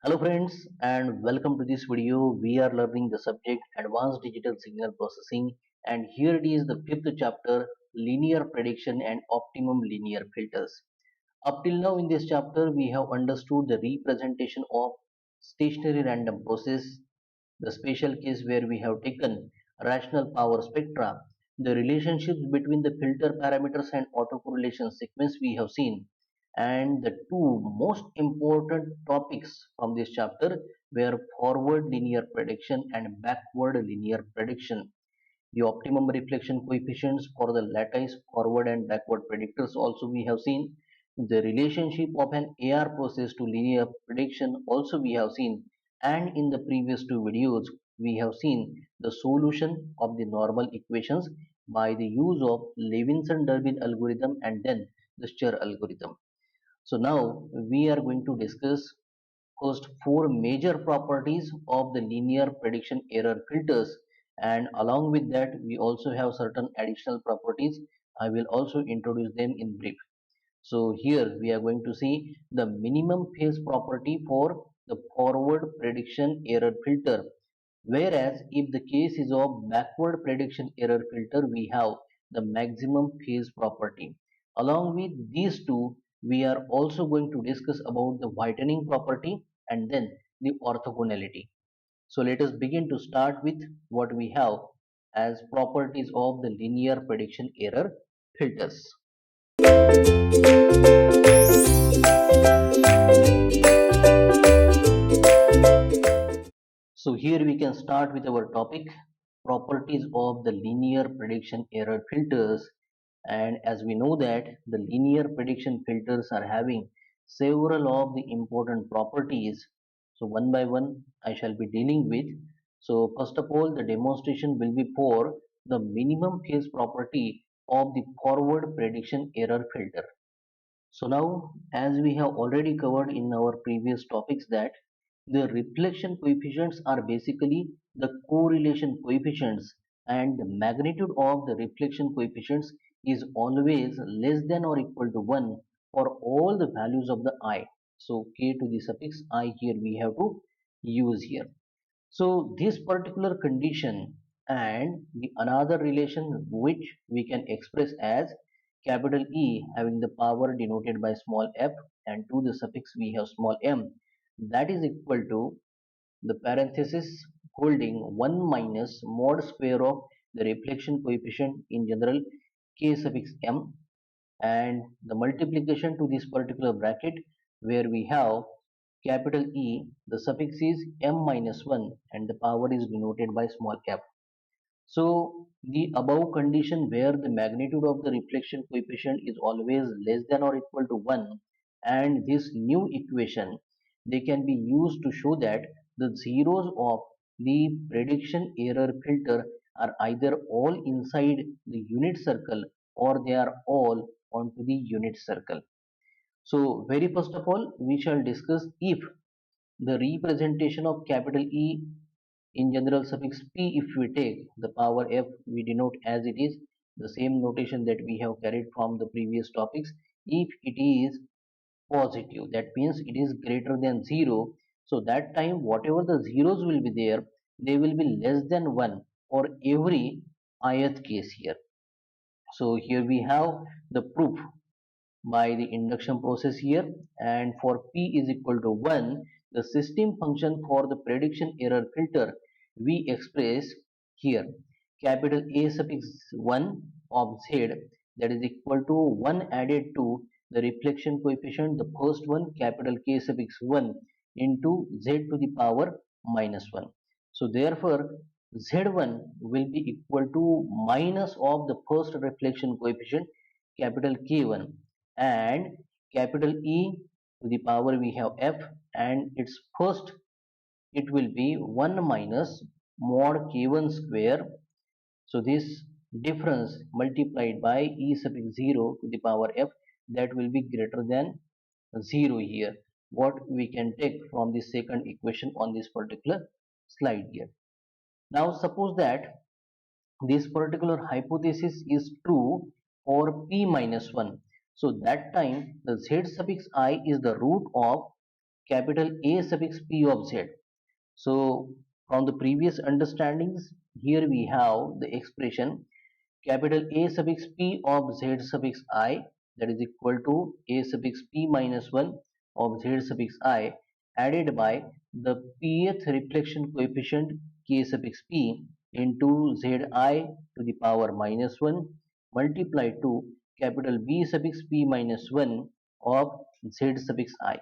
Hello friends and welcome to this video. We are learning the subject Advanced Digital Signal Processing, and here it is the fifth chapter, Linear Prediction and Optimum Linear Filters. Up till now in this chapter we have understood the representation of stationary random process, the special case where we have taken rational power spectra, the relationships between the filter parameters and autocorrelation sequence we have seen, and the two most important topics from this chapter were forward linear prediction and backward linear prediction. The optimum reflection coefficients for the lattice forward and backward predictors also we have seen. The relationship of an AR process to linear prediction also we have seen. And in the previous two videos, we have seen the solution of the normal equations by the use of Levinson-Durbin algorithm and then the Stir algorithm. So now we are going to discuss first four major properties of the linear prediction error filters, and along with that we also have certain additional properties. I will also introduce them in brief. So here we are going to see the minimum phase property for the forward prediction error filter, whereas if the case is of backward prediction error filter we have the maximum phase property. Along with these two we are also going to discuss about the whitening property and then the orthogonality. So let us begin to start with what we have as properties of the linear prediction error filters. So here we can start with our topic, properties of the linear prediction error filters. And as we know that the linear prediction filters are having several of the important properties. So one by one I shall be dealing with. So first of all, the demonstration will be for the minimum phase property of the forward prediction error filter. So now, as we have already covered in our previous topics, that the reflection coefficients are basically the correlation coefficients, and the magnitude of the reflection coefficients is always less than or equal to 1 for all the values of the I. So k to the suffix I here we have to use here. So this particular condition and the another relation which we can express as capital E having the power denoted by small f, and to the suffix we have small m, that is equal to the parenthesis holding 1 minus mod square of the reflection coefficient in general k suffix m, and the multiplication to this particular bracket where we have capital E, the suffix is m minus 1 and the power is denoted by small cap. So the above condition where the magnitude of the reflection coefficient is always less than or equal to 1, and this new equation, they can be used to show that the zeros of the prediction error filter are either all inside the unit circle or they are all onto the unit circle. So very first of all we shall discuss if the representation of capital E in general suffix p, if we take the power f, we denote as it is the same notation that we have carried from the previous topics. If it is positive, that means it is greater than 0. So that time whatever the zeros will be there, they will be less than 1 for every ith case here. So here we have the proof by the induction process here, and for p is equal to 1, the system function for the prediction error filter we express here capital A suffix 1 of z, that is equal to 1 added to the reflection coefficient, the first one capital K suffix 1 into z to the power minus 1. So therefore z1 will be equal to minus of the first reflection coefficient capital K1, and capital E to the power we have f, and its first it will be 1 minus mod k1 square. So this difference multiplied by e suffix 0 to the power f, that will be greater than 0 here, what we can take from the second equation on this particular slide here. Now suppose that this particular hypothesis is true for p minus 1. So that time the z suffix I is the root of capital A suffix P of Z. So from the previous understandings, here we have the expression capital A suffix P of Z suffix I, that is equal to A suffix P minus 1 of Z suffix I, added by the pth reflection coefficient K suffix P into Zi to the power minus 1 multiplied to capital B suffix P minus 1 of Z suffix I.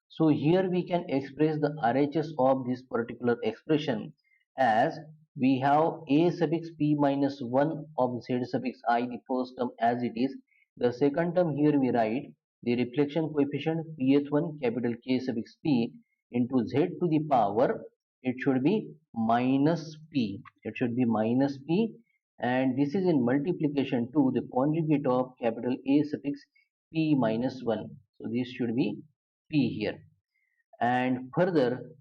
So here we can express the RHS of this particular expression as we have A suffix P minus 1 of Z suffix I, the first term as it is. The second term here we write the reflection coefficient Ph1 capital K suffix P into Z to the power, it should be minus P. It should be minus P, and this is in multiplication to the conjugate of capital A suffix P minus 1. So this should be P here. And further,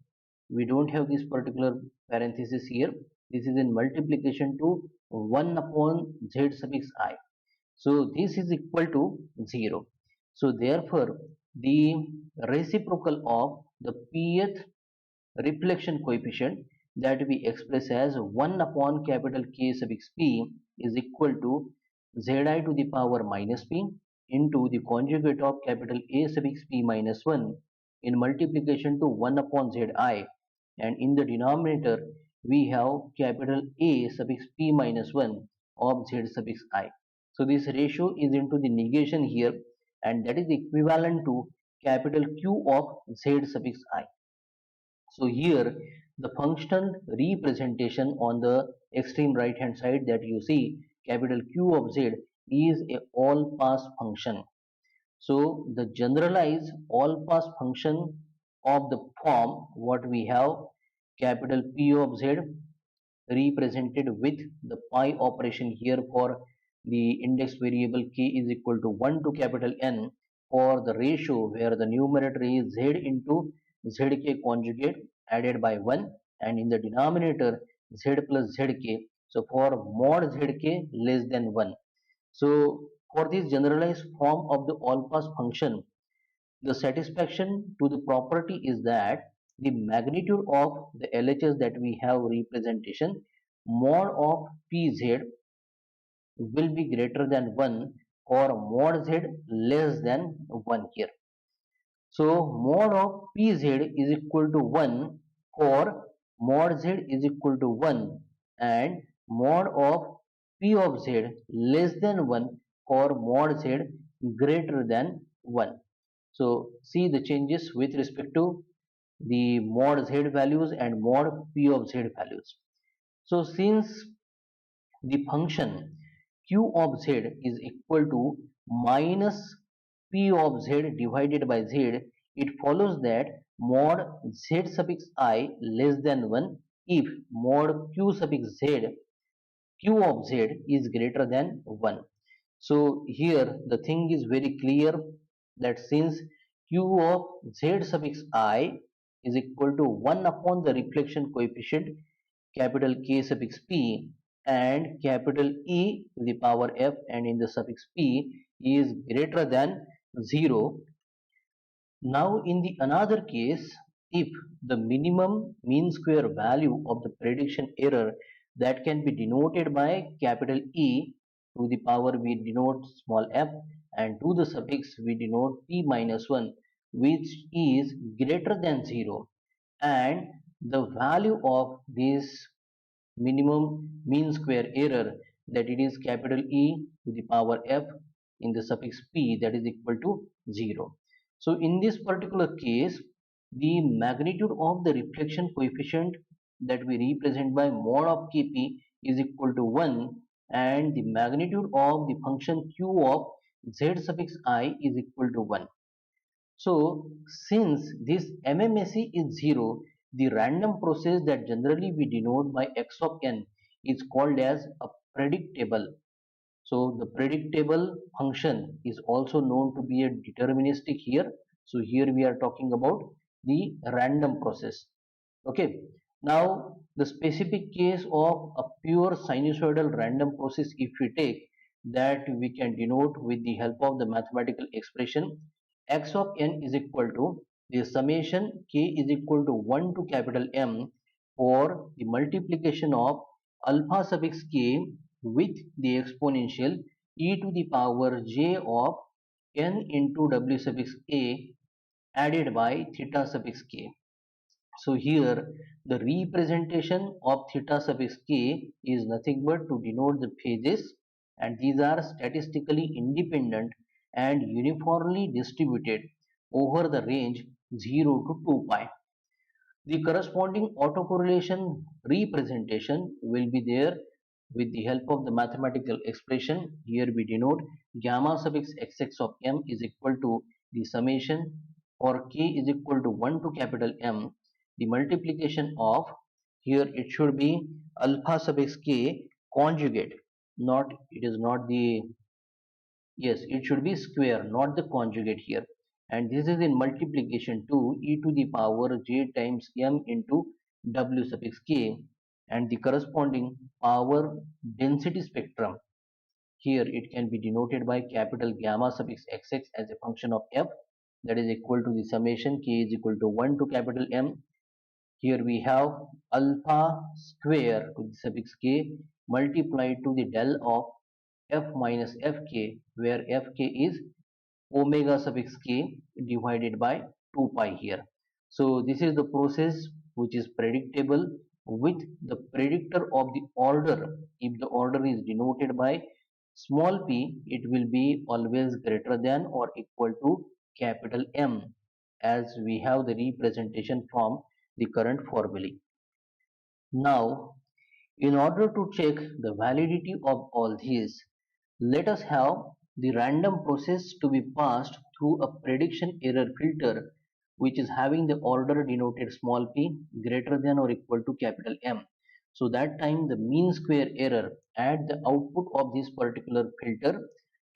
we don't have this particular parenthesis here. This is in multiplication to 1 upon Z suffix I. So this is equal to 0. So therefore, the reciprocal of the pth reflection coefficient, that we express as 1 upon capital K suffix P is equal to Zi to the power minus P into the conjugate of capital A suffix P minus 1 in multiplication to 1 upon Zi, and in the denominator we have capital A suffix P minus 1 of Z suffix I. So this ratio is into the negation here, and that is equivalent to capital Q of Z suffix I. So here the functional representation on the extreme right hand side that you see capital Q of Z is a all pass function. So the generalized all pass function of the form what we have capital P of Z represented with the pi operation here for the index variable k is equal to 1 to capital N for the ratio where the numerator is z into zk conjugate added by 1, and in the denominator z plus zk. So for mod zk less than 1. So for this generalized form of the all pass function, the satisfaction to the property is that the magnitude of the LHS that we have representation mod of Pz will be greater than 1 or mod Z less than 1 here. So mod of Pz is equal to 1 for mod Z is equal to 1 and mod of P of Z less than 1 for mod Z greater than 1. So see the changes with respect to the mod Z values and mod P of Z values. So since the function q of z is equal to minus p of z divided by z, it follows that mod z suffix I less than 1 if mod q suffix z q of z is greater than 1. So here the thing is very clear that since q of z suffix I is equal to 1 upon the reflection coefficient capital K suffix P and capital E to the power F and in the suffix P is greater than 0. Now in the another case, if the minimum mean square value of the prediction error that can be denoted by capital E to the power we denote small f and to the suffix we denote p minus 1 which is greater than 0, and the value of this minimum mean square error that it is capital E to the power f in the suffix p that is equal to 0. So in this particular case, the magnitude of the reflection coefficient that we represent by mod of kp is equal to 1 and the magnitude of the function q of z suffix I is equal to 1. So since this MMSE is 0, the random process that generally we denote by x of n is called as a predictable. So the predictable function is also known to be a deterministic here. So here we are talking about the random process. Okay. Now the specific case of a pure sinusoidal random process if we take, that we can denote with the help of the mathematical expression x of n is equal to the summation k is equal to 1 to capital M for the multiplication of alpha suffix k with the exponential e to the power j of n into w suffix k added by theta suffix k. So here the representation of theta suffix k is nothing but to denote the phases, and these are statistically independent and uniformly distributed over the range 0 to 2 pi. The corresponding autocorrelation representation will be there with the help of the mathematical expression. Here we denote gamma suffix xx of m is equal to the summation for k is equal to 1 to capital M, the multiplication of, here it should be alpha suffix k conjugate, not, it is not the, yes, it should be square, not the conjugate here. And this is in multiplication to e to the power j times m into w suffix k, and the corresponding power density spectrum. Here it can be denoted by capital gamma suffix xx as a function of f, that is equal to the summation k is equal to 1 to capital M. Here we have alpha square to the suffix k multiplied to the del of f minus fk, where fk is omega suffix k divided by 2 pi here. So this is the process which is predictable with the predictor of the order. If the order is denoted by small p, it will be always greater than or equal to capital M, as we have the representation from the current formulae. Now, in order to check the validity of all these, let us have the random process to be passed through a prediction error filter which is having the order denoted small p greater than or equal to capital M. So that time the mean square error at the output of this particular filter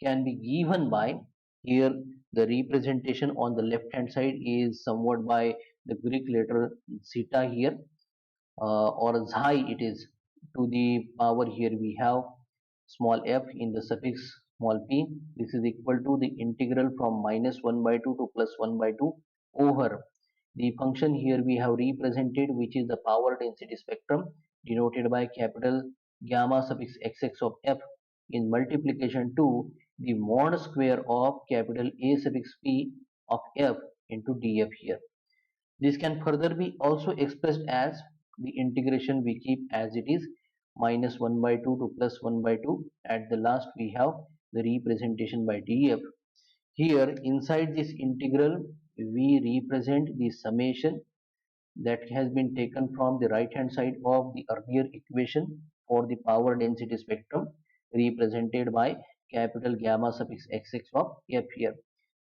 can be given by, here the representation on the left hand side is somewhat by the Greek letter zeta here, or xi it is, to the power, here we have small f in the suffix small p. This is equal to the integral from minus 1 by 2 to plus 1 by 2 over the function here we have represented, which is the power density spectrum denoted by capital gamma suffix xx of f in multiplication to the mod square of capital A suffix p of f into df here. This can further be also expressed as the integration we keep as it is, minus 1 by 2 to plus 1 by 2. At the last we have the representation by df. Here inside this integral we represent the summation that has been taken from the right hand side of the earlier equation for the power density spectrum represented by capital gamma suffix xx of f here.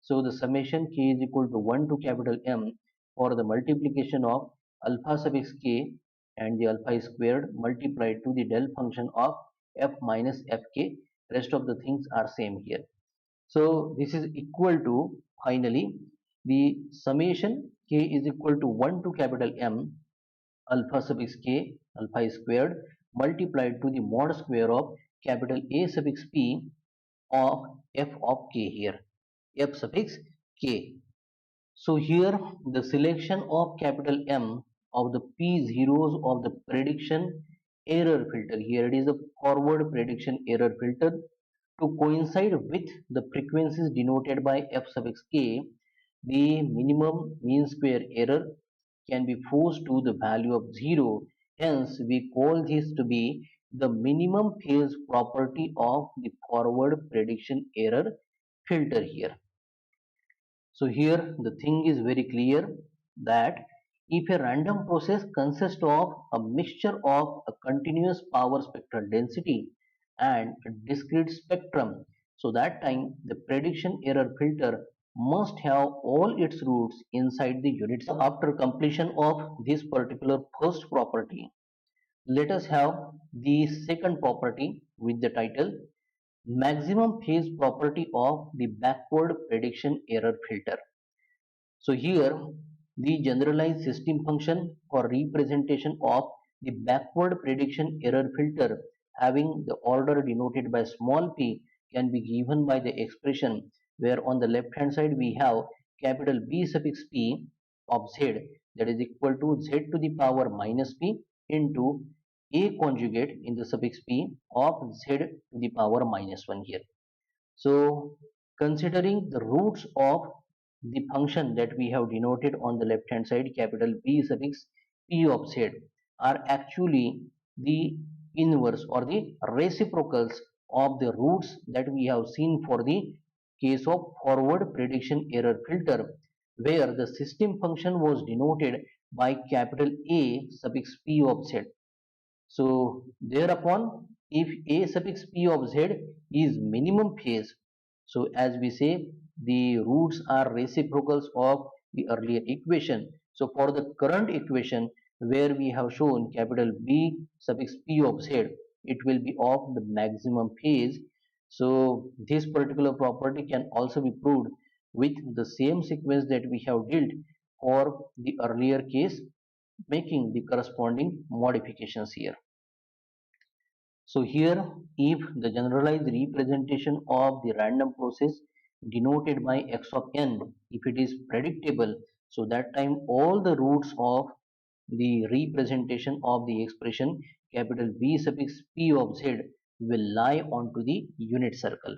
So the summation k is equal to 1 to capital M for the multiplication of alpha suffix k and the alpha is squared multiplied to the del function of f minus fk. Rest of the things are same here. So this is equal to, finally, the summation k is equal to 1 to capital M alpha suffix k alpha is squared multiplied to the mod square of capital A suffix p of f of k here, f suffix k. So here the selection of capital M of the p zeros of the prediction error filter, here it is a forward prediction error filter, to coincide with the frequencies denoted by f suffix k, the minimum mean square error can be forced to the value of 0. Hence, we call this to be the minimum phase property of the forward prediction error filter here. So here the thing is very clear that if a random process consists of a mixture of a continuous power spectral density and a discrete spectrum, so that time the prediction error filter must have all its roots inside the unit cell. After completion of this particular first property, let us have the second property with the title maximum phase property of the backward prediction error filter. So here the generalized system function for representation of the backward prediction error filter having the order denoted by small p can be given by the expression where on the left hand side we have capital B suffix p of z, that is equal to z to the power minus p into a conjugate in the suffix p of z to the power minus 1 here. So considering the roots of the function that we have denoted on the left hand side, capital B suffix P of Z, are actually the inverse or the reciprocals of the roots that we have seen for the case of forward prediction error filter, where the system function was denoted by capital A suffix P of Z. So thereupon, if a suffix p of z is minimum phase, so as we say, the roots are reciprocals of the earlier equation. So for the current equation where we have shown capital B suffix p of z, it will be of the maximum phase. So this particular property can also be proved with the same sequence that we have dealt for the earlier case, making the corresponding modifications here. So here, if the generalized representation of the random process denoted by x of n, if it is predictable, so that time all the roots of the representation of the expression capital V suffix p of z will lie onto the unit circle.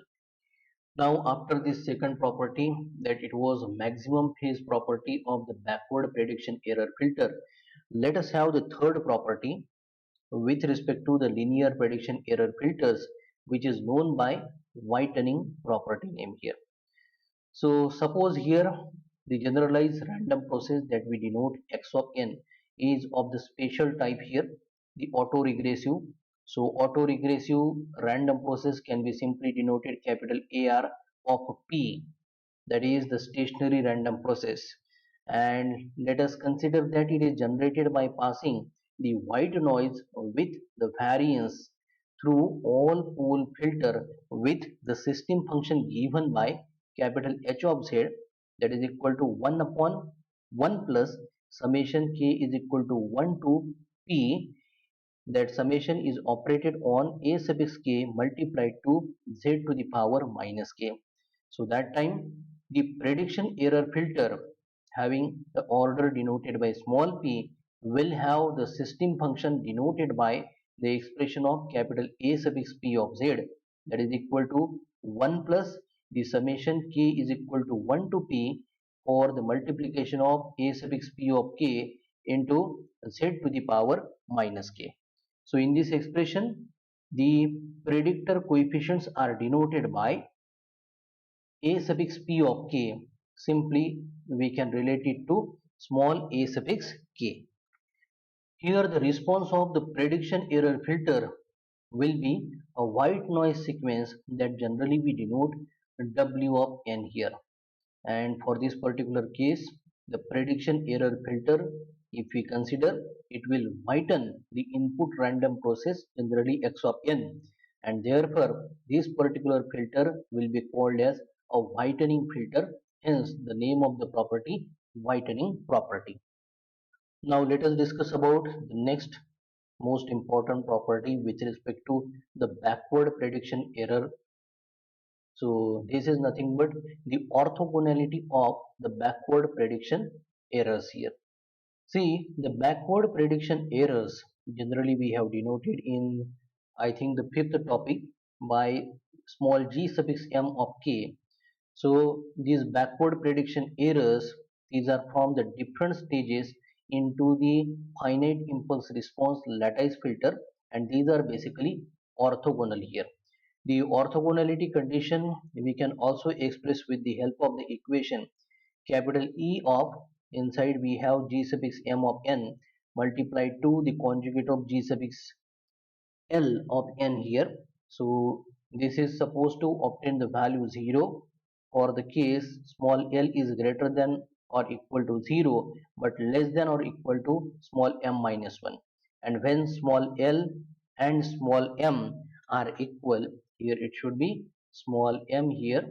Now after this second property, that it was maximum phase property of the backward prediction error filter, let us have the third property with respect to the linear prediction error filters, which is known by whitening property name here. So suppose here the generalized random process that we denote x of n is of the spatial type here, the autoregressive. So autoregressive random process can be simply denoted capital AR of P, that is the stationary random process. And let us consider that it is generated by passing the white noise with the variance through all pole filter with the system function given by capital H of Z, that is equal to 1 upon 1 plus summation k is equal to 1 to p, that summation is operated on a suffix k multiplied to z to the power minus k. So that time the prediction error filter having the order denoted by small p will have the system function denoted by the expression of capital A suffix p of z, that is equal to 1 plus the summation k is equal to 1 to p for the multiplication of A suffix p of k into z to the power minus k. So in this expression, the predictor coefficients are denoted by a suffix p of k. Simply, we can relate it to small a suffix k. Here, the response of the prediction error filter will be a white noise sequence that generally we denote W of n here. And for this particular case, the prediction error filter, if we consider, it will whiten the input random process generally x of n, and therefore this particular filter will be called as a whitening filter, hence the name of the property whitening property. Now let us discuss about the next most important property with respect to the backward prediction error. So this is nothing but the orthogonality of the backward prediction errors here. See, the backward prediction errors generally we have denoted in, I think, the fifth topic by small g suffix m of k. So these backward prediction errors, these are from the different stages into the finite impulse response lattice filter, and these are basically orthogonal here. The orthogonality condition we can also express with the help of the equation capital E of, inside we have g suffix m of n multiplied to the conjugate of g suffix L of n here. So this is supposed to obtain the value 0 for the case small l is greater than or equal to 0 but less than or equal to small m minus 1. And when small l and small m are equal, here it should be small m here.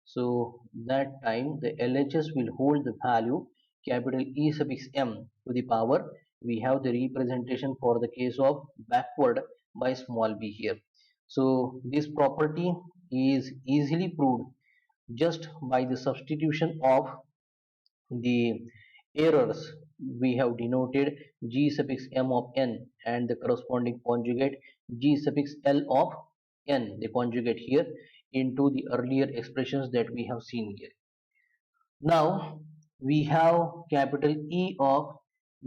So that time the LHS will hold the value capital E suffix m to the power. We have the representation for the case of backward by small b here. So this property is easily proved just by the substitution of the errors, we have denoted g suffix m of n and the corresponding conjugate g suffix l of n, the conjugate here, into the earlier expressions that we have seen here. Now we have capital E of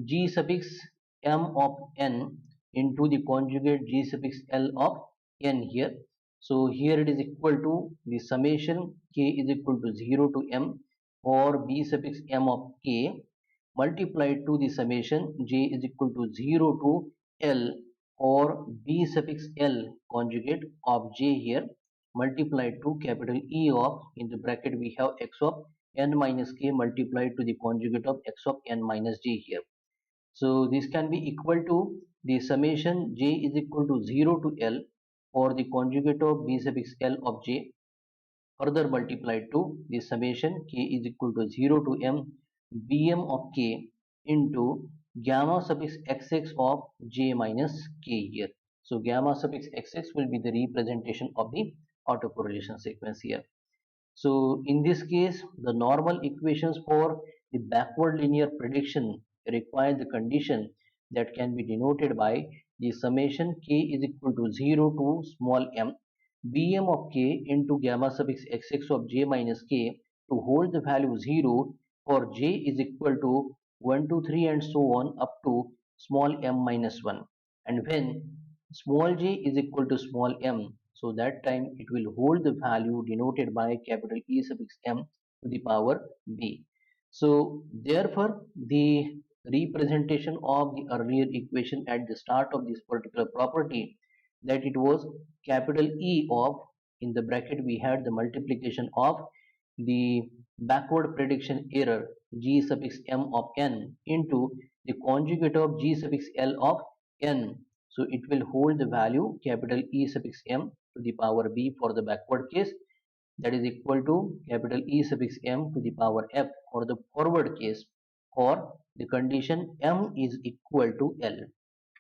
G suffix M of N into the conjugate G suffix L of N here. So here it is equal to the summation K is equal to 0 to M for B suffix M of K multiplied to the summation J is equal to 0 to L or B suffix L conjugate of J here multiplied to capital E of, in the bracket we have x of n minus k multiplied to the conjugate of x of n minus j here. So this can be equal to the summation j is equal to 0 to L or the conjugate of b suffix L of j further multiplied to the summation k is equal to 0 to m bm of k into gamma suffix xx of j minus k here. So gamma suffix xx will be the representation of the autocorrelation sequence here. So in this case, the normal equations for the backward linear prediction require the condition that can be denoted by the summation k is equal to 0 to small m bm of k into gamma suffix xx of j minus k to hold the value 0 for j is equal to 1 to 3 and so on up to small m minus 1, and when small j is equal to small m, so that time it will hold the value denoted by capital E suffix m to the power b. So therefore the representation of the earlier equation at the start of this particular property, that it was capital E of, in the bracket we had the multiplication of the backward prediction error g suffix m of n into the conjugate of g suffix l of n. So it will hold the value capital E suffix m to the power b for the backward case, that is equal to capital E suffix m to the power f for the forward case for the condition m is equal to L.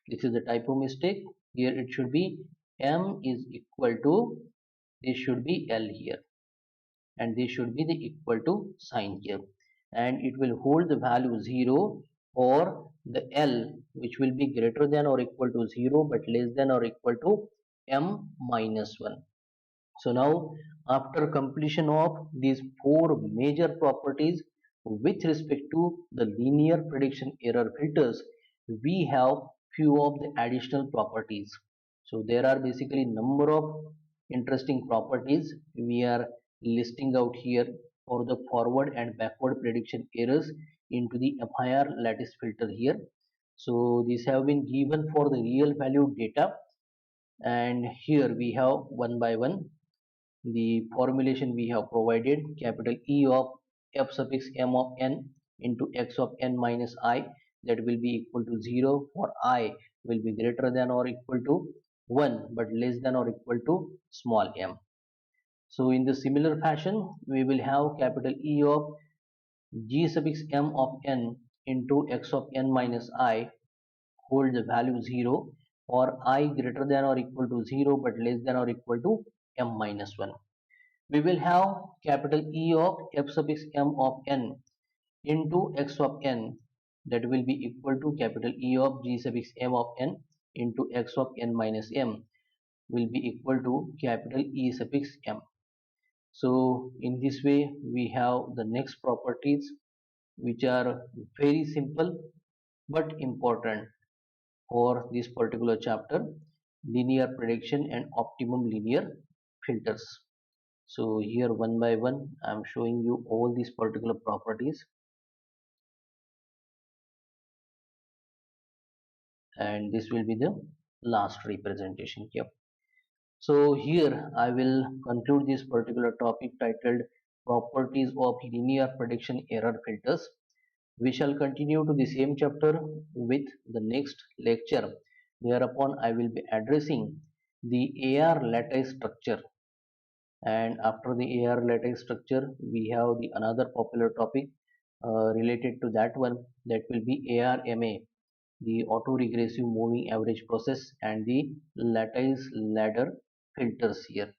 This is the typo mistake. Here it should be m is equal to, this should be L here, and this should be the equal to sign here, and it will hold the value 0 or the L which will be greater than or equal to 0 but less than or equal to m minus 1. So now after completion of these four major properties with respect to the linear prediction error filters, we have few of the additional properties. So there are basically number of interesting properties we are listing out here for the forward and backward prediction errors into the FIR lattice filter here. So these have been given for the real value data, and here we have one by one the formulation we have provided. Capital E of f suffix m of n into x of n minus I, that will be equal to 0 for I will be greater than or equal to 1 but less than or equal to small m. So in the similar fashion we will have capital E of g suffix m of n into x of n minus I hold the value 0 for I greater than or equal to 0 but less than or equal to m minus 1. We will have capital E of f suffix m of n into x of n, that will be equal to capital E of g suffix m of n into x of n minus m will be equal to capital E suffix m. So in this way we have the next properties which are very simple but important for this particular chapter, linear prediction and optimum linear filters. So here one by one I am showing you all these particular properties, and this will be the last representation here. So here I will conclude this particular topic titled properties of linear prediction error filters. We shall continue to the same chapter with the next lecture, whereupon I will be addressing the AR lattice structure, and after the AR lattice structure we have the another popular topic related to that one, that will be ARMA, the auto-regressive moving average process and the lattice ladder filters here.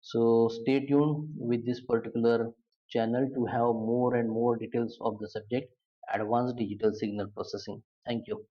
So stay tuned with this particular channel to have more and more details of the subject. advanced digital signal processing. Thank you.